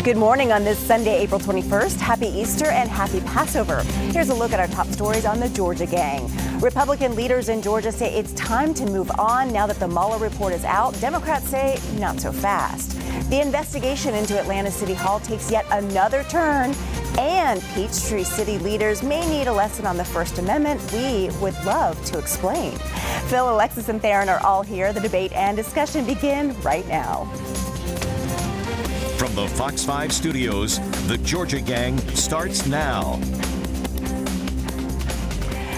Good morning on this Sunday, April 21st. Happy Easter and happy Passover. Here's a look at our top stories on the Georgia gang. Republican leaders in Georgia say it's time to move on now that the Mueller report is out. Democrats say not so fast. The investigation into Atlanta City Hall takes yet another turn, and Peachtree City leaders may need a lesson on the First Amendment. We would love to explain. Phil, Alexis, and Theron are all here. The debate and discussion begin right now. From the Fox 5 studios, the Georgia Gang starts now.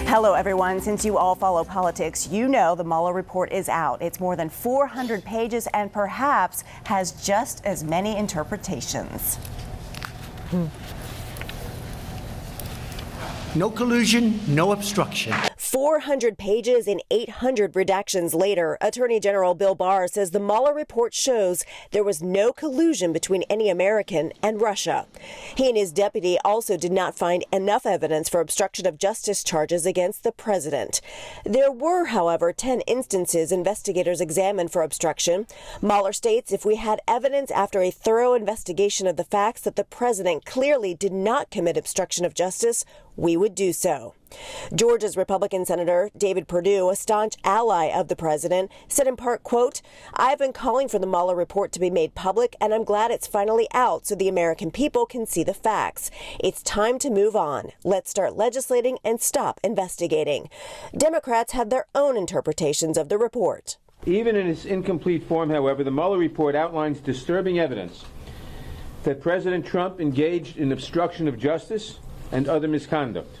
Hello, everyone. Since you all follow politics, you know the Mueller report is out. It's more than 400 pages and perhaps has just as many interpretations. No collusion, no obstruction. 400 pages and 800 redactions later, Attorney General Bill Barr says the Mueller report shows there was no collusion between any American and Russia. He and his deputy also did not find enough evidence for obstruction of justice charges against the president. There were, however, 10 instances investigators examined for obstruction. Mueller states if we had evidence after a thorough investigation of the facts that the president clearly did not commit obstruction of justice, we would do so. Georgia's Republican Senator David Perdue, a staunch ally of the president, said in part, quote, "I've been calling for the Mueller report to be made public, and I'm glad it's finally out so the American people can see the facts. It's time to move on. Let's start legislating and stop investigating." Democrats have their own interpretations of the report. Even in its incomplete form, however, the Mueller report outlines disturbing evidence that President Trump engaged in obstruction of justice and other misconduct.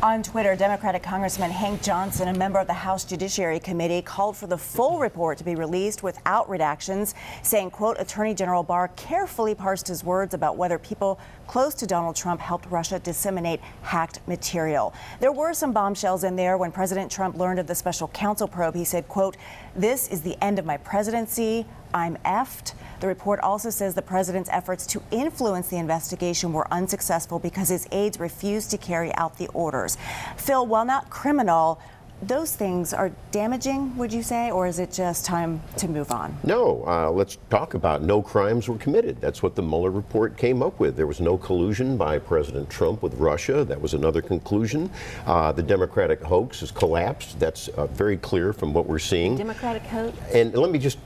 On Twitter, Democratic Congressman Hank Johnson, a member of the House Judiciary Committee, called for the full report to be released without redactions, saying, quote, Attorney General Barr carefully parsed his words about whether people close to Donald Trump helped Russia disseminate hacked material. There were some bombshells in there. When President Trump learned of the special counsel probe, he said, quote, "This is the end of my presidency. I'm effed." The report also says the president's efforts to influence the investigation were unsuccessful because his aides refused to carry out the orders. Phil, while not criminal, those things are damaging, would you say, or is it just time to move on? No, let's talk about no crimes were committed. That's what the Mueller report came up with. There was no collusion by President Trump with Russia. That was another conclusion. The Democratic hoax has collapsed. That's very clear from what we're seeing. Democratic hoax? And let me just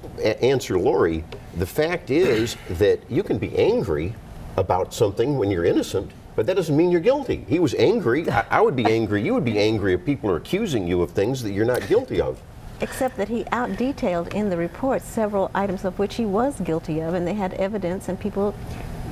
answer Lori. The fact is that you can be angry about something when you're innocent, but that doesn't mean you're guilty. He was angry. I would be angry. You would be angry if people are accusing you of things that you're not guilty of. Except that he out-detailed in the report several items of which he was guilty of, and they had evidence, and people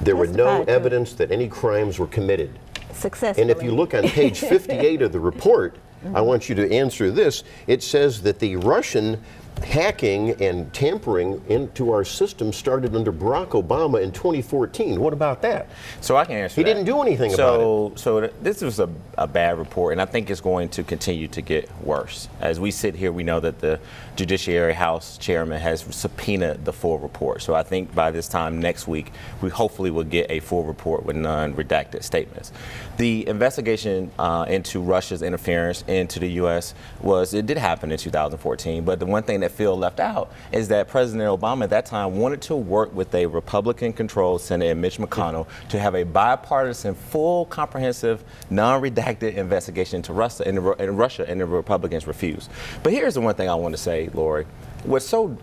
There were no evidence that any crimes were committed. Successfully. And if you look on page 58 of the report, I want you to answer this. It says that the Russian hacking and tampering into our system started under Barack Obama in 2014. What about that? So I can answer He that. didn't do anything about it. So this was a bad report, and I think it's going to continue to get worse. As we sit here, we know that the Judiciary House Chairman has subpoenaed the full report. So I think by this time next week, we hopefully will get a full report with non-redacted statements. The investigation into Russia's interference into the U.S. it did happen in 2014, but the one thing that Phil left out is that President Obama at that time wanted to work with a Republican-controlled Senate and Mitch McConnell to have a bipartisan, full, comprehensive, non-redacted investigation into Russia, and the Republicans refused. But here's the one thing I want to say, Lori. What's so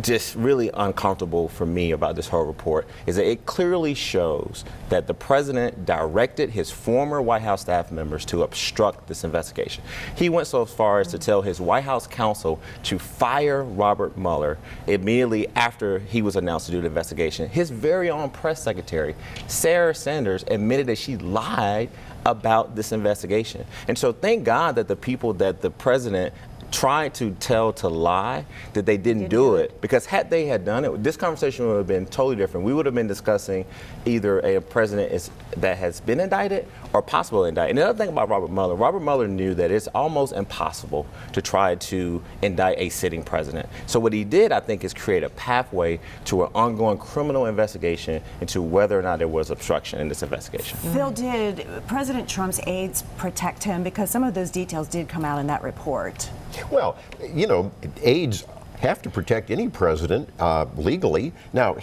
just really uncomfortable for me about this whole report is that it clearly shows that the president directed his former White House staff members to obstruct this investigation. He went so far as to tell his White House counsel to fire Robert Mueller immediately after he was announced to do the investigation. His very own press secretary, Sarah Sanders, admitted that she lied about this investigation. And so thank God that the people that the president tried to tell to lie, that they didn't do it. Because had they had done it, this conversation would have been totally different. We would have been discussing either a president that has been indicted or possible indicted. And the other thing about Robert Mueller knew that it's almost impossible to try to indict a sitting president. So what he did, I think, is create a pathway to an ongoing criminal investigation into whether or not there was obstruction in this investigation. Phil, did President Trump's aides protect him? Because some of those details did come out in that report. Well, you know, aides have to protect any president legally. Now,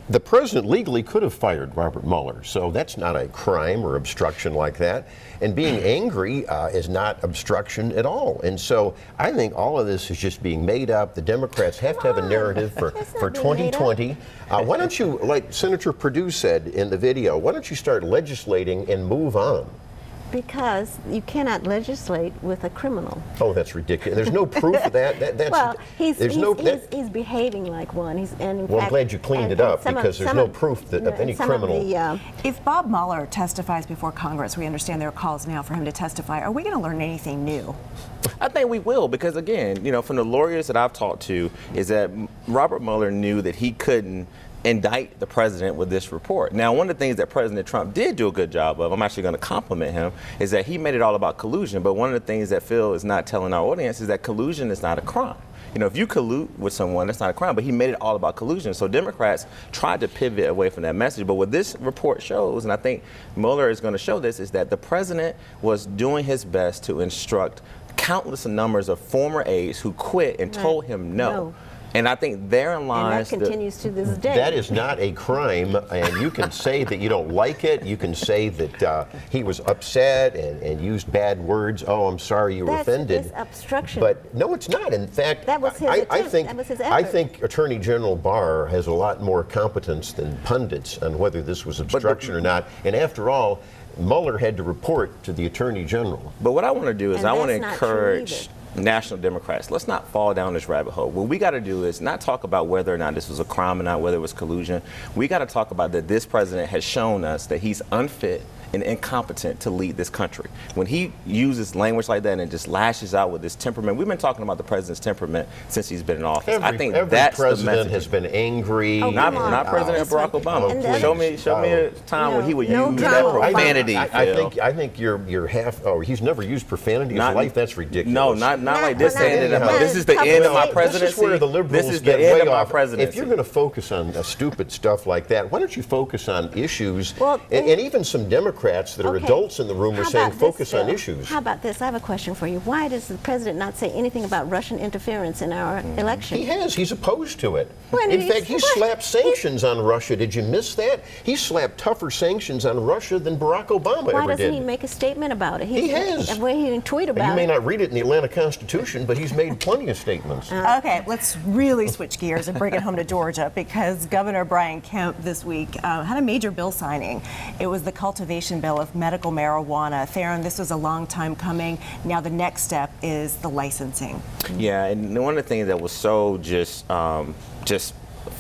the president legally could have fired Robert Mueller, so that's not a crime or obstruction like that. And being angry is not obstruction at all. And so I think all of this is just being made up. The Democrats have to have a narrative for 2020. Why don't you, like Senator Perdue said in the video, why don't you start legislating and move on? Because you cannot legislate with a criminal. Oh, that's ridiculous. There's no proof of that. That's, well, he's behaving like one. Well, I'm glad you cleaned it up, because there's no proof of any criminal. If Bob Mueller testifies before Congress, we understand there are calls now for him to testify. Are we going to learn anything new? I think we will, because again, from the lawyers that I've talked to, is that Robert Mueller knew that he couldn't indict the president with this report. Now, one of the things that President Trump did do a good job of, I'm actually going to compliment him, is that he made it all about collusion. But one of the things that Phil is not telling our audience is that collusion is not a crime. If you collude with someone, that's not a crime, but he made it all about collusion. So Democrats tried to pivot away from that message. But what this report shows, and I think Mueller is going to show this, is that the president was doing his best to instruct countless numbers of former aides who quit and told him no. And I think therein lies. And that continues to this day. That is not a crime, and you can say that you don't like it. You can say that he was upset and used bad words. Oh, I'm sorry you were offended. That's obstruction. But no, it's not. In fact, that was his that was his effort. I think Attorney General Barr has a lot more competence than pundits on whether this was obstruction or not. And after all, Mueller had to report to the Attorney General. But what I want to do is I want to encourage National Democrats, let's not fall down this rabbit hole. What we got to do is not talk about whether or not this was a crime or not, whether it was collusion. We got to talk about that this president has shown us that he's unfit and incompetent to lead this country. When he uses language like that and just lashes out with his temperament, we've been talking about the president's temperament since he's been in office. I think that's the message. Every president has been angry. Not President Barack Obama. Show me a time when he would use that profanity. I think you're half. Oh, he's never used profanity in his life. That's ridiculous. No, not like this. This is the end of my presidency. This is where the liberals get way off. If you're going to focus on stupid stuff like that, why don't you focus on issues? And even some Democrats that are adults in the room are saying focus on issues. How about this? I have a question for you. Why does the president not say anything about Russian interference in our election? He has. He's opposed to it. In fact, he slapped sanctions on Russia. Did you miss that? He slapped tougher sanctions on Russia than Barack Obama ever did. Why doesn't he make a statement about it? He has. He didn't tweet about it. You may not read it in the Atlanta Constitution, but he's made plenty of statements. Okay, let's really switch gears and bring it home to Georgia, because Governor Brian Kemp this week had a major bill signing. It was the Cultivation bill of medical marijuana. Theron, this was a long time coming. Now the next step is the licensing. Yeah, and one of the things that was so just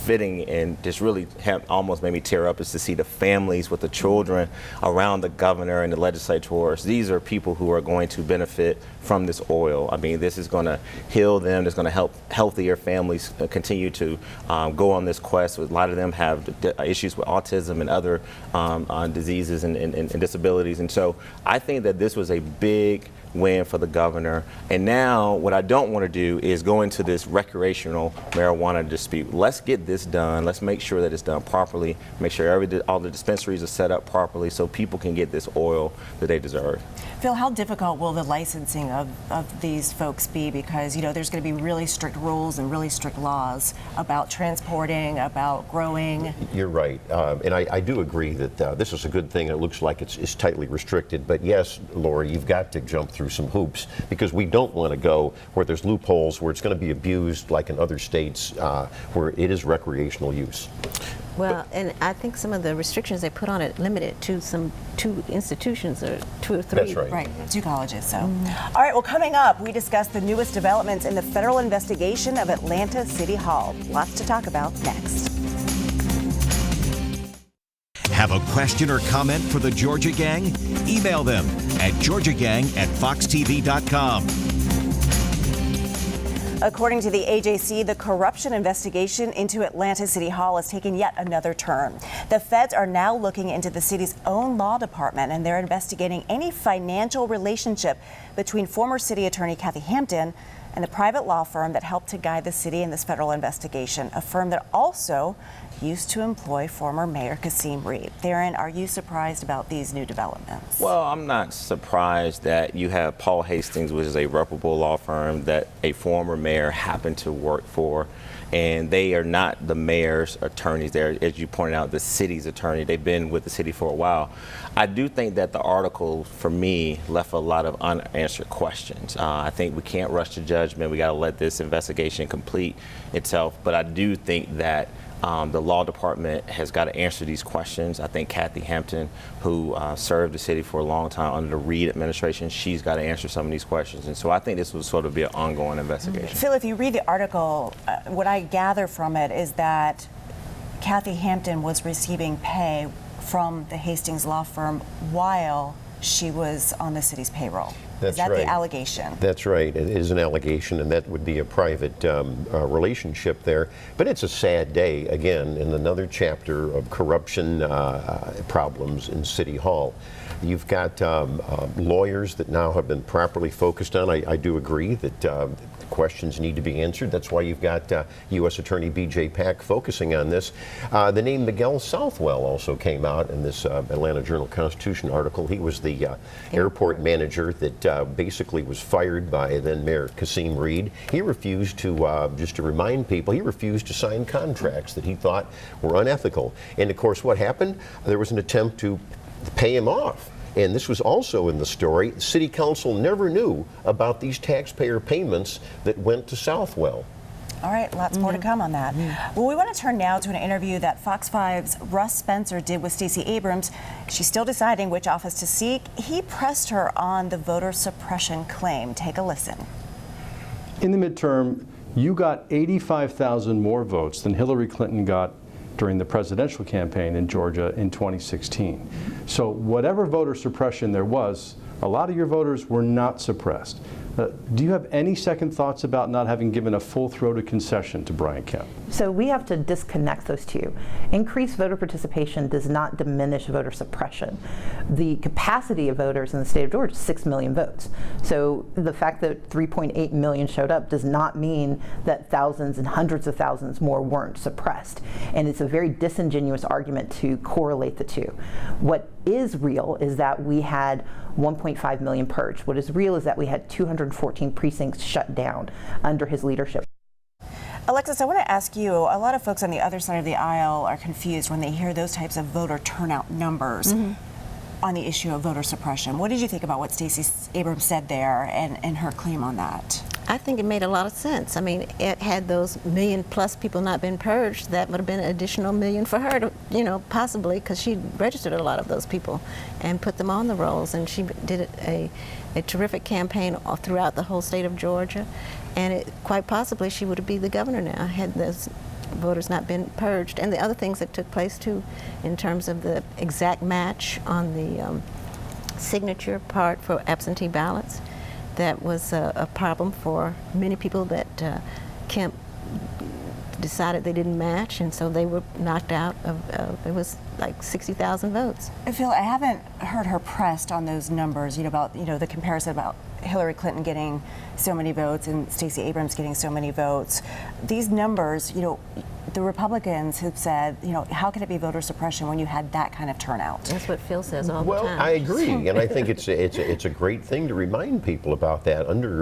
fitting and just really almost made me tear up is to see the families with the children around the governor and the legislators. These are people who are going to benefit from this oil. I mean, this is going to heal them. It's going to help healthier families continue to go on this quest. A lot of them have issues with autism and other diseases and disabilities. And so I think that this was a big win for the governor. And now what I don't want to do is go into this recreational marijuana dispute. Let's get this done. Let's make sure that it's done properly. Make sure all the dispensaries are set up properly so people can get this oil that they deserve. Phil, how difficult will the licensing of these folks be? Because, there's going to be really strict rules and really strict laws about transporting, about growing. You're right. And I do agree that this is a good thing. It looks like it's tightly restricted. But yes, Lori, you've got to jump through some hoops, because we don't want to go where there's loopholes, where it's going to be abused like in other states where it is recreational use. Well, and I think some of the restrictions they put on it limited to two institutions or 2 or 3. That's right. Right, 2 colleges. So, all right. Well, coming up, we discuss the newest developments in the federal investigation of Atlanta City Hall. Lots to talk about next. Have a question or comment for the Georgia Gang? Email them at georgiagang@foxtv.com. According to the AJC, the corruption investigation into Atlanta City Hall has taken yet another turn. The feds are now looking into the city's own law department, and they're investigating any financial relationship between former city attorney Kathy Hampton and the private law firm that helped to guide the city in this federal investigation, a firm that also used to employ former Mayor Kasim Reed. Theron, are you surprised about these new developments? Well, I'm not surprised that you have Paul Hastings, which is a reputable law firm that a former mayor happened to work for, and they are not the mayor's attorneys. They're, as you pointed out, the city's attorney. They've been with the city for a while. I do think that the article, for me, left a lot of unanswered questions. I think we can't rush to judgment. We got to let this investigation complete itself. But I do think that the law department has got to answer these questions. I think Kathy Hampton, who served the city for a long time under the Reed administration, she's got to answer some of these questions. And so I think this will sort of be an ongoing investigation. Phil, if you read the article, what I gather from it is that Kathy Hampton was receiving pay from the Hastings law firm while she was on the city's payroll. That's is that right. the allegation? That's right. It is an allegation, and that would be a private relationship there. But it's a sad day, again, in another chapter of corruption problems in City Hall. You've got lawyers that now have been properly focused on. I do agree that questions need to be answered. That's why you've got U.S. Attorney B.J. Pack focusing on this. The name Miguel Southwell also came out in this Atlanta Journal-Constitution article. He was the airport manager that basically was fired by then Mayor Kasim Reed. He refused to, just to remind people, he refused to sign contracts that he thought were unethical. And of course, what happened? There was an attempt to pay him off. And this was also in the story. The City Council never knew about these taxpayer payments that went to Southwell. All right, lots more to come on that. Well, we want to turn now to an interview that Fox 5's Russ Spencer did with Stacey Abrams. She's still deciding which office to seek. He pressed her on the voter suppression claim. Take a listen. In the midterm, you got 85,000 more votes than Hillary Clinton got during the presidential campaign in Georgia in 2016. So whatever voter suppression there was, a lot of your voters were not suppressed. Do you have any second thoughts about not having given a full-throated concession to Brian Kemp? So we have to disconnect those two. Increased voter participation does not diminish voter suppression. The capacity of voters in the state of Georgia is 6 million votes. So the fact that 3.8 million showed up does not mean that thousands and hundreds of thousands more weren't suppressed. And it's a very disingenuous argument to correlate the two. What is real is that we had 1.5 million purged. What is real is that we had 214 precincts shut down under his leadership. Alexis, I want to ask you, a lot of folks on the other side of the aisle are confused when they hear those types of voter turnout numbers on the issue of voter suppression. What did you think about what Stacey Abrams said there and her claim on that? I think it made a lot of sense. I mean, it had those million-plus people not been purged, that would have been an additional million for her to, you know, possibly, because she registered a lot of those people and put them on the rolls, and she did a terrific campaign all throughout the whole state of Georgia, and quite possibly she would be the governor now had those voters not been purged. And the other things that took place too, in terms of the exact match on the signature part for absentee ballots, that was a problem for many people that Kemp decided they didn't match, and so they were knocked out of, it was like 60,000 votes. Phil, I haven't heard her pressed on those numbers, you know, about, you know, the comparison about Hillary Clinton getting so many votes and Stacey Abrams getting so many votes. These numbers, you know, the Republicans have said, you know, how can it be voter suppression when you had that kind of turnout? That's what Phil says all the time. Well, I agree, and I think it's a great thing to remind people about that. Under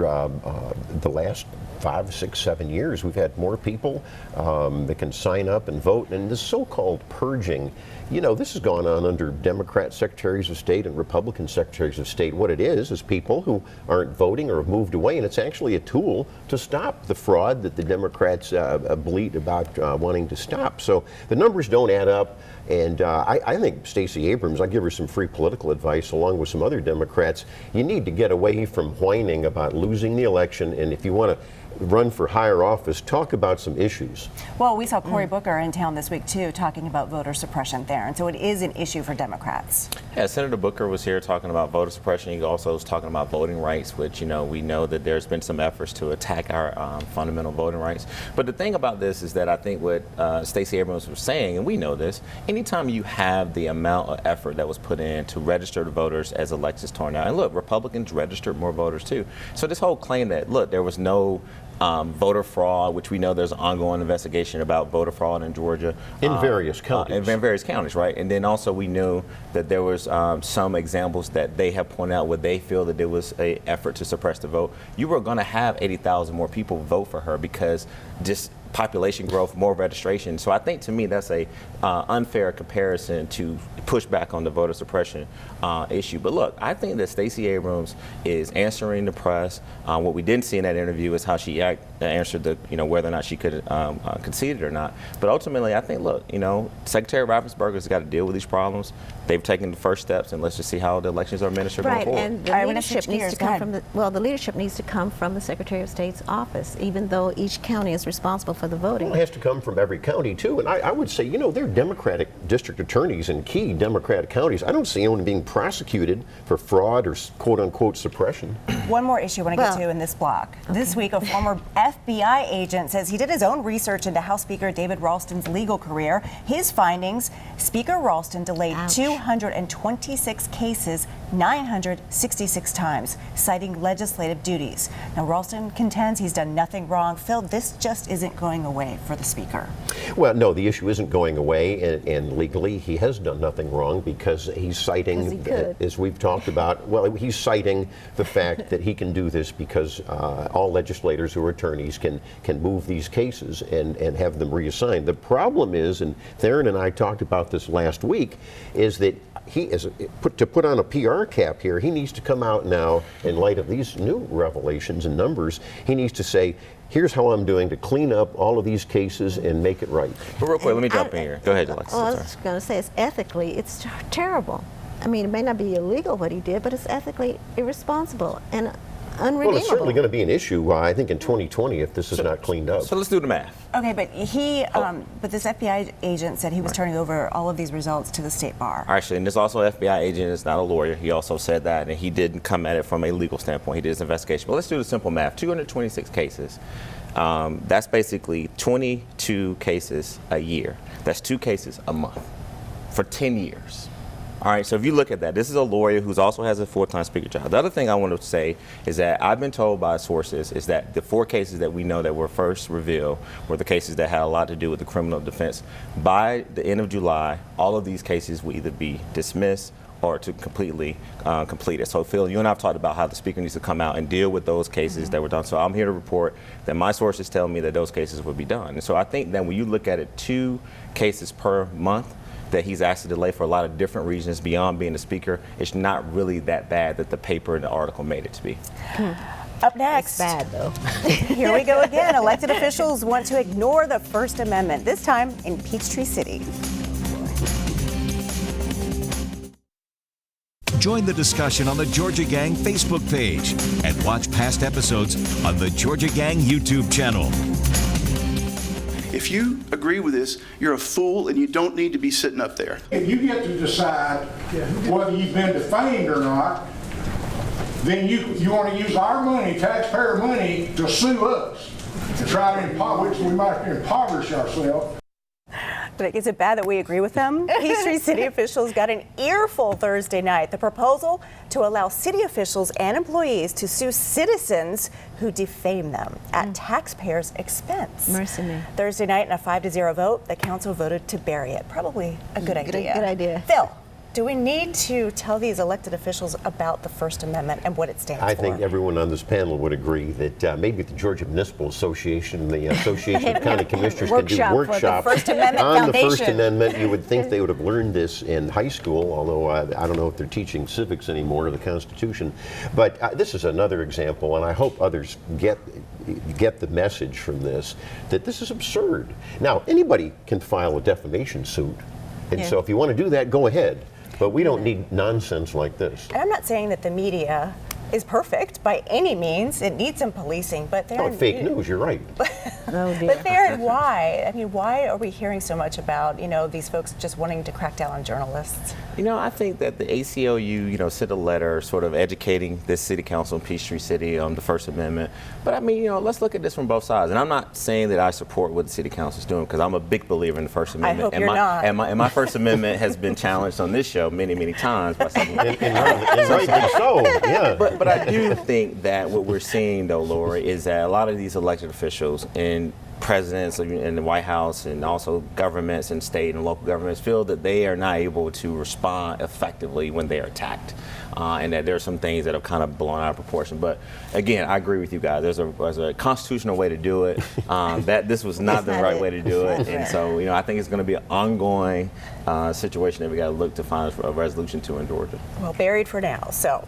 the last 5, 6, 7 years, we've had more people that can sign up and vote, and this so-called purging, you know, this has gone on under Democrat secretaries of state and Republican secretaries of state. What it is people who aren't voting or have moved away, and it's actually a tool to stop the fraud that the Democrats bleat about wanting to stop. So the numbers don't add up, and I think Stacey Abrams, I give her some free political advice along with some other Democrats. You need to get away from whining about losing the election, and if you want to run for higher office, talk about some issues. Well, we saw Cory Booker in town this week, too, talking about voter suppression there. And so it is an issue for Democrats. Yeah, Senator Booker was here talking about voter suppression. He also was talking about voting rights, which, you know, we know that there's been some efforts to attack our fundamental voting rights. But the thing about this is that I think what Stacey Abrams was saying, and we know this, anytime you have the amount of effort that was put in to register the voters as elections torn out, and look, Republicans registered more voters too. So this whole claim that, look, there was no voter fraud, which we know there's an ongoing investigation about voter fraud in Georgia. In various counties. In various counties, right? And then also we knew that there was some examples that they have pointed out where they feel that there was an effort to suppress the vote. You were going to have 80,000 more people vote for her because just population growth, more registration. So I think to me that's a unfair comparison to push back on the voter suppression issue. But look, I think that Stacey Abrams is answering the press. What we didn't see in that interview is how she answered the, whether or not she could concede it or not. But ultimately, I think, look, Secretary Raffensperger's got to deal with these problems. They've taken the first steps, and let's just see how the elections are administered going forward. And the leadership needs to come from the leadership needs to come from the Secretary of State's office, even though each county is responsible for the voting. Well, it has to come from every county too, and I would say, they're Democratic district attorneys in key Democratic counties. I don't see anyone being prosecuted for fraud or quote-unquote suppression. One more issue I want to get to in this block. Okay. This week, a former FBI agent says he did his own research into House Speaker David Ralston's legal career. His findings: Speaker Ralston delayed 226 cases 966 times, citing legislative duties. Now, Ralston contends he's done nothing wrong. Phil, this just isn't going away for the Speaker. Well, no, the issue isn't going away, and legally he has done nothing wrong because he's citing, as we've talked about, he's citing the fact that he can do this because all legislators who are attorneys can move these cases and have them reassigned. The problem is, and Theron and I talked about this last week, is that he is to put on a PR cap here. He needs to come out now, in light of these new revelations and numbers, he needs to say, here's how I'm doing to clean up all of these cases and make it right. But real quick, let me jump in here. Go ahead, Alexis. Well, I was going to say, it's terrible. I mean, it may not be illegal what he did, but it's ethically irresponsible and unredeemable. Well, it's certainly going to be an issue, I think, in 2020 if this is not cleaned up. So let's do the math. Okay, but but this FBI agent said he was turning over all of these results to the state bar. Actually, and this also FBI agent is not a lawyer. He also said that, and he didn't come at it from a legal standpoint. He did his investigation. But let's do the simple math. 226 cases. That's basically 22 cases a year. That's 2 cases a month for 10 years. All right, so if you look at that, this is a lawyer who also has a full-time speaker job. The other thing I want to say is that I've been told by sources is that the 4 cases that we know that were first revealed were the cases that had a lot to do with the criminal defense. By the end of July, all of these cases will either be dismissed or to completely completed. So Phil, you and I have talked about how the speaker needs to come out and deal with those cases that were done. So I'm here to report that my sources tell me that those cases will be done. And so I think that when you look at it, 2 cases per month, that he's asked to delay for a lot of different reasons beyond being the speaker, it's not really that bad that the paper and the article made it to be. Up next. It's bad, though. Here we go again. Elected officials want to ignore the First Amendment, this time in Peachtree City. Join the discussion on the Georgia Gang Facebook page and watch past episodes on the Georgia Gang YouTube channel. If you agree with this, you're a fool and you don't need to be sitting up there. If you get to decide whether you've been defamed or not, then you want to use our money, taxpayer money, to sue us, to try to impoverish, we might impoverish ourselves. But is it bad that we agree with them? Peachtree City officials got an earful Thursday night. The proposal to allow city officials and employees to sue citizens who defame them at taxpayers' expense. Mercy me. Thursday night, in a 5-0 vote, the council voted to bury it. Probably a good idea. Good idea. Phil, do we need to tell these elected officials about the First Amendment and what it stands for? I think everyone on this panel would agree that maybe the Georgia Municipal Association, the Association of County Commissioners, can do workshops on the First Amendment. You would think they would have learned this in high school, although I don't know if they're teaching civics anymore, or the Constitution. But this is another example, and I hope others get the message from this, that this is absurd. Now, anybody can file a defamation suit, and so if you want to do that, go ahead. But we don't need nonsense like this. And I'm not saying that the media is perfect by any means. It needs some policing, but fake news, you're right. Oh, dear. But Theron, why? I mean, why are we hearing so much about, these folks just wanting to crack down on journalists? I think that the ACLU, sent a letter sort of educating this city council in Peachtree City on the First Amendment. But I mean, let's look at this from both sides. And I'm not saying that I support what the city council is doing, because I'm a big believer in the First Amendment. I hope you're not. And my First Amendment has been challenged on this show many, many times by some. Rightly so, yeah. But I do think that what we're seeing, though, Lori, is that a lot of these elected officials and presidents in the White House and also governments and state and local governments feel that they are not able to respond effectively when they are attacked. And that there are some things that have kind of blown out of proportion. But again, I agree with you guys. There's a constitutional way to do it. That this was not the right way to do it. And so, I think it's going to be an ongoing situation that we got to look to find a resolution to in Georgia. Well, buried for now. So,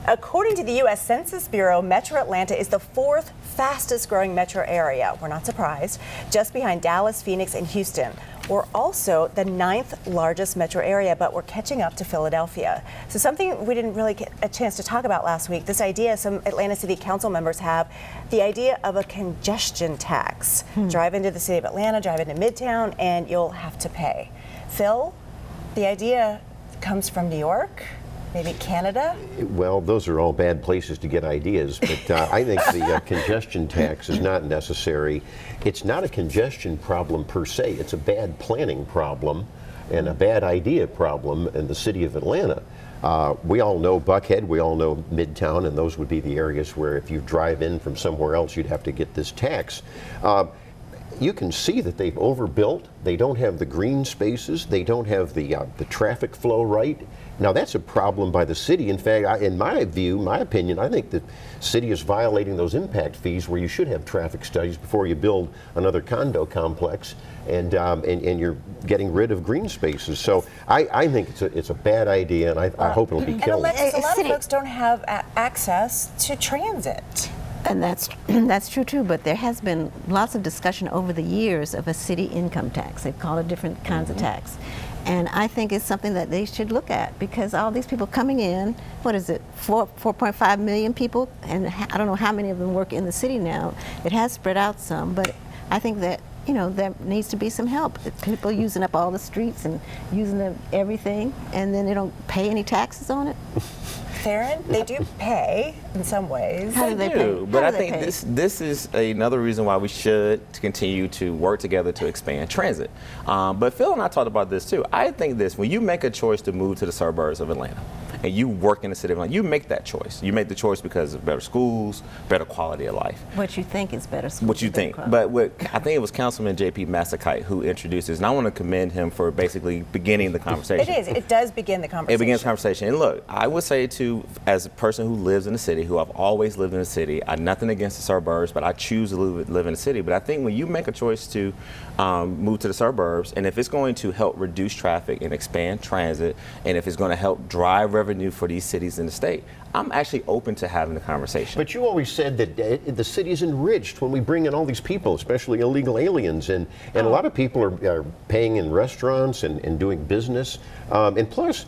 according to the U.S. Census Bureau, Metro Atlanta is the 4th fastest growing metro area. We're not surprised. Just behind Dallas, Phoenix, and Houston. We're also the 9th largest metro area, but we're catching up to Philadelphia. So something we didn't really get a chance to talk about last week, this idea some Atlanta City Council members have, the idea of a congestion tax. Drive into the city of Atlanta, drive into Midtown, and you'll have to pay. Phil, the idea comes from New York, maybe Canada? Well, those are all bad places to get ideas, but I think the congestion tax is not necessary. It's not a congestion problem per se. It's a bad planning problem and a bad idea problem in the city of Atlanta. We all know Buckhead, we all know Midtown, and those would be the areas where if you drive in from somewhere else, you'd have to get this tax. You can see that they've overbuilt. They don't have the green spaces. They don't have the traffic flow right. Now, that's a problem by the city. In fact, in my view, my opinion, I think the city is violating those impact fees where you should have traffic studies before you build another condo complex, and you're getting rid of green spaces. So I think it's a bad idea, and I hope it'll be killed. And a lot of folks don't have access to transit. And that's true too, but there has been lots of discussion over the years of a city income tax. They've called it different kinds of tax. And I think it's something that they should look at, because all these people coming in, 4.5 million people, and I don't know how many of them work in the city now. It has spread out some, but I think that there needs to be some help. People using up all the streets and using up everything, and then they don't pay any taxes on it. Theron, they do pay in some ways. How do they pay? But I think this is another reason why we should continue to work together to expand transit. But Phil and I talked about this too. I think when you make a choice to move to the suburbs of Atlanta, and you work in the city of Atlanta, you make that choice. You make the choice because of better schools, better quality of life. What you think is better schools. What you think. But I think it was Councilman J.P. Massakite who introduced this, and I want to commend him for basically beginning the conversation. It is. It does begin the conversation. It begins the conversation. And look, I would say as a person who lives in the city, who I've always lived in the city, I'm nothing against the suburbs, but I choose to live in the city. But I think when you make a choice to move to the suburbs, and if it's going to help reduce traffic and expand transit, and if it's going to help drive revenue for these cities in the state, I'm actually open to having the conversation. But you always said that the city is enriched when we bring in all these people, especially illegal aliens, and a lot of people are paying in restaurants and doing business. And plus,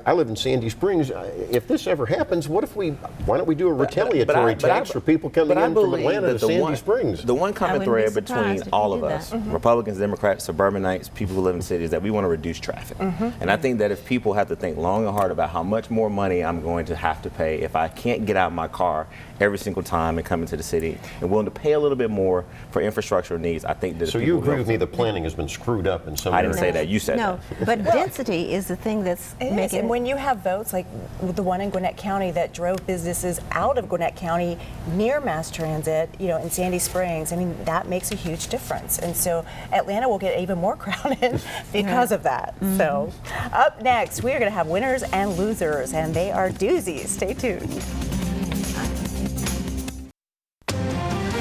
I live in Sandy Springs. If this ever happens, why don't we do a retaliatory tax for people coming in from Atlanta to Sandy Springs? The one common thread between all of us, Republicans, Democrats, suburbanites, people who live in the city, is that we want to reduce traffic. And I think that if people have to think long and hard about how much more money I'm going to have to pay if I can't get out of my car every single time and come into the city, and willing to pay a little bit more for infrastructure needs, I think that. So you agree with me? The planning has been screwed up in some areas. I didn't say that. You said that. No, but density is the thing that's making. And when you have votes like the one in Gwinnett County that drove businesses out of Gwinnett County near mass transit, in Sandy Springs, I mean, that makes a huge difference. And so Atlanta will get even more crowded because of that. So up next, we are going to have winners and losers, and they are doozies. Stay tuned.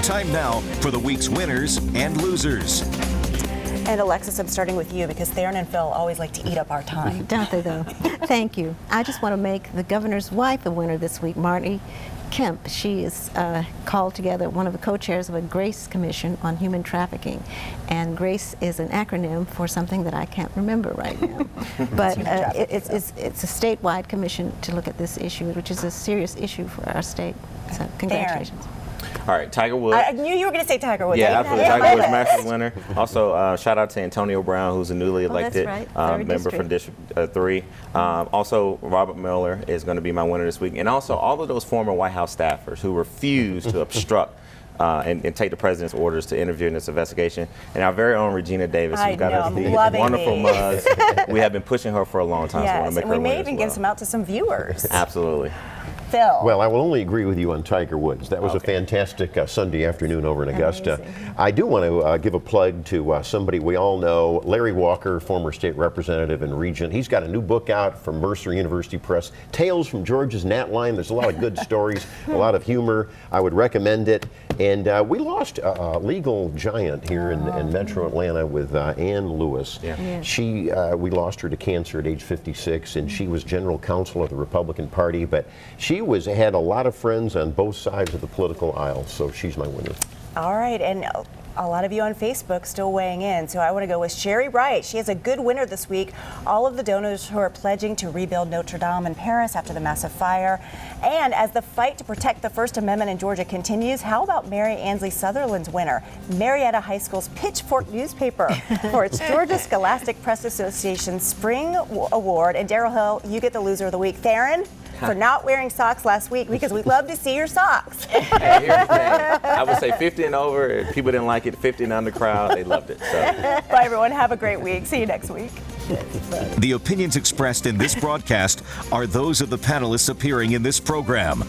Time now for the week's winners and losers. And Alexis, I'm starting with you because Theron and Phil always like to eat up our time. Don't they though? Thank you. I just want to make the governor's wife a winner this week, Marty Kemp. She is called together, one of the co-chairs of a GRACE Commission on Human Trafficking. And GRACE is an acronym for something that I can't remember right now. But it's a statewide commission to look at this issue, which is a serious issue for our state. So congratulations. All right, Tiger Woods. I knew you were going to say Tiger Woods. Yeah, absolutely. Tiger Woods Masters winner. Also, shout out to Antonio Brown, who's a newly elected member from District 3. Also, Robert Miller is going to be my winner this week. And also, all of those former White House staffers who refuse to obstruct and take the president's orders to interview in this investigation. And our very own Regina Davis, who's got us these wonderful mugs. We have been pushing her for a long time, so I want to make her and we win may even as well. give some out to some viewers. Absolutely. Phil. Well, I will only agree with you on Tiger Woods. That was a fantastic Sunday afternoon over in Augusta. Amazing. I do want to give a plug to somebody we all know, Larry Walker, former state representative and regent. He's got a new book out from Mercer University Press, Tales from Georgia's Gnat Line. There's a lot of good stories, a lot of humor. I would recommend it. And we lost a legal giant here in Metro Atlanta with Ann Lewis. We lost her to cancer at age 56, and she was general counsel of the Republican Party, but she had a lot of friends on both sides of the political aisle, so she's my winner. All right, and a lot of you on Facebook still weighing in, so I want to go with Sherry Wright. She has a good winner this week. All of the donors who are pledging to rebuild Notre Dame in Paris after the massive fire. And as the fight to protect the First Amendment in Georgia continues, how about Mary Ansley Sutherland's winner, Marietta High School's Pitchfork newspaper for its Georgia Scholastic Press Association Spring Award. And Daryl Hill, you get the loser of the week. Theron, for not wearing socks last week, because we'd love to see your socks. Hey, here's the thing. I would say 50 and over. If people didn't like it, 50 and under crowd, they loved it. So. Bye, everyone. Have a great week. See you next week. The opinions expressed in this broadcast are those of the panelists appearing in this program.